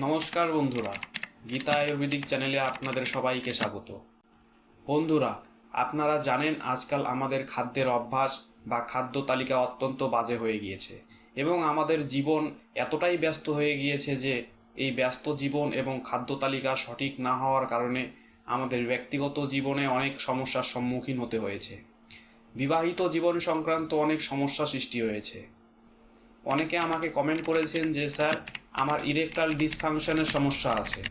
নমস্কার বন্ধুরা, গীতা আয়ুর্বেদিক চ্যানেলে আপনাদের সবাইকে স্বাগত। বন্ধুরা, আপনারা জানেন আজকাল আমাদের খাদ্যের অভ্যাস বা খাদ্য তালিকা অত্যন্ত বাজে হয়ে গিয়েছে এবং আমাদের জীবন এতটাই ব্যস্ত হয়ে গিয়েছে যে এই ব্যস্ত জীবন এবং খাদ্য তালিকা সঠিক না হওয়ার কারণে আমাদের ব্যক্তিগত জীবনে অনেক সমস্যার সম্মুখীন হতে হয়েছে। বিবাহিত জীবন সংক্রান্ত অনেক সমস্যা সৃষ্টি হয়েছে। অনেকে আমাকে কমেন্ট করেছেন যে স্যার, আমার ইরেকটাল ডিসফাংশনের সমস্যা আছে,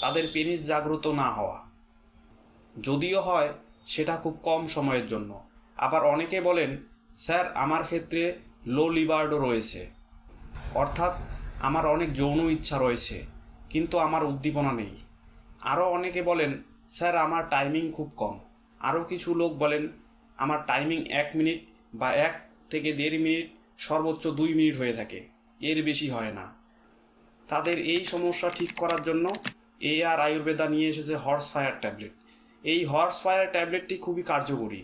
তাদের পেনিস জাগ্রত না হওয়া। যদিও হয় সেটা খুব কম সময়ের জন্য। আবার অনেকে বলেন স্যার, আমার ক্ষেত্রে লো লিবার্ডো রয়েছে, অর্থাৎ আমার অনেক যৌন ইচ্ছা রয়েছে কিন্তু আমার উদ্দীপনা নেই। আরও অনেকে বলেন স্যার, আমার টাইমিং খুব কম। আরও কিছু লোক বলেন আমার টাইমিং 1 মিনিট বা 1 থেকে 1.5 মিনিট, সর্বোচ্চ 2 মিনিট হয়ে থাকে, এর বেশি হয় না। তাদের এই সমস্যা ঠিক করার জন্য AR আয়ুর্বেদা নিয়ে এসেছে হর্স ফায়ার ট্যাবলেট। এই হর্স ফায়ার ট্যাবলেটটি খুবই কার্যকরী,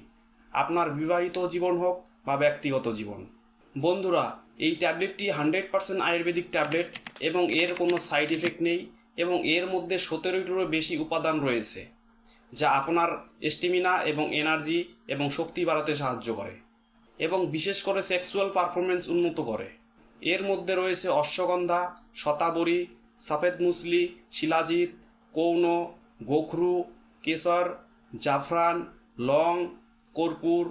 আপনার বিবাহিত জীবন হোক বা ব্যক্তিগত জীবন। বন্ধুরা, এই ট্যাবলেটটি 100% আয়ুর্বেদিক ট্যাবলেট এবং এর কোনো সাইড এফেক্ট নেই এবং এর মধ্যে 17টিরও বেশি উপাদান রয়েছে যা আপনার স্টেমিনা এবং এনার্জি এবং শক্তি বাড়াতে সাহায্য করে এবং বিশেষ করে সেক্সুয়াল পারফরমেন্স উন্নত করে। এর মধ্যে রয়েছে অশ্বগন্ধা, শতাবরী, সফেদ মুসলি, শিলাজিৎ, কৌন, গোখরু, কেশর, জাফরান, লং, কর্পূর,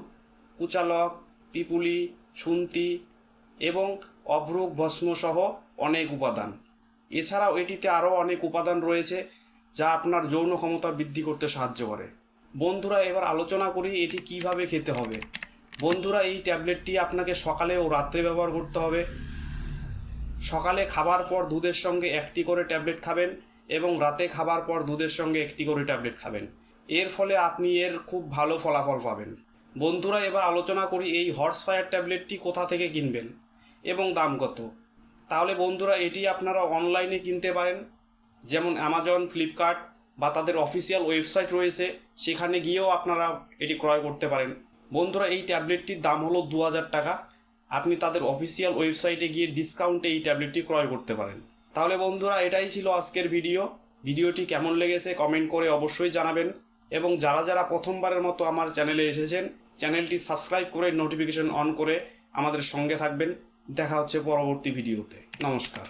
কুচালক, পিপুলি, শুন্তি এবং অভ্রক ভস্ম সহ অনেক উপাদান। এছাড়াও এটিতে আরও অনেক উপাদান রয়েছে যা আপনার যৌন ক্ষমতা বৃদ্ধি করতে সাহায্য করে। বন্ধুরা, এবার আলোচনা করি এটি কিভাবে খেতে হবে। বন্ধুরা, এই ট্যাবলেটটি আপনাকে সকালে ও রাত্রে ব্যবহার করতে হবে। সকালে খাবার পর দুধের সঙ্গে 1টি করে ট্যাবলেট খাবেন এবং রাতে খাবার পর দুধের সঙ্গে 1টি করে ট্যাবলেট খাবেন। এর ফলে আপনি এর খুব ভালো ফলাফল পাবেন। বন্ধুরা, এবার আলোচনা করি এই হর্স ফায়ার ট্যাবলেটটি কোথা থেকে কিনবেন এবং দাম কত। তাহলে বন্ধুরা, এটি আপনারা অনলাইনে কিনতে পারেন, যেমন অ্যামাজন, ফ্লিপকার্ট বা তাদের অফিসিয়াল ওয়েবসাইট রয়েছে, সেখানে গিয়েও আপনারা এটি ক্রয় করতে পারেন। বন্ধুরা, এই ট্যাবলেটটির দাম হলো 2000 টাকা। আপনি তাদের অফিসিয়াল ওয়েবসাইটে গিয়ে ডিসকাউন্টে এই ট্যাবলেটটি ক্রয় করতে পারেন। তাহলে বন্ধুরা, এটাই ছিল আজকের ভিডিওটি কেমন লেগেছে কমেন্ট করে অবশ্যই জানাবেন এবং যারা যারা প্রথমবারের মতো আমার চ্যানেলে এসেছেন চ্যানেলটি সাবস্ক্রাইব করে নোটিফিকেশন অন করে আমাদের সঙ্গে থাকবেন। দেখা হচ্ছে পরবর্তী ভিডিওতে। নমস্কার।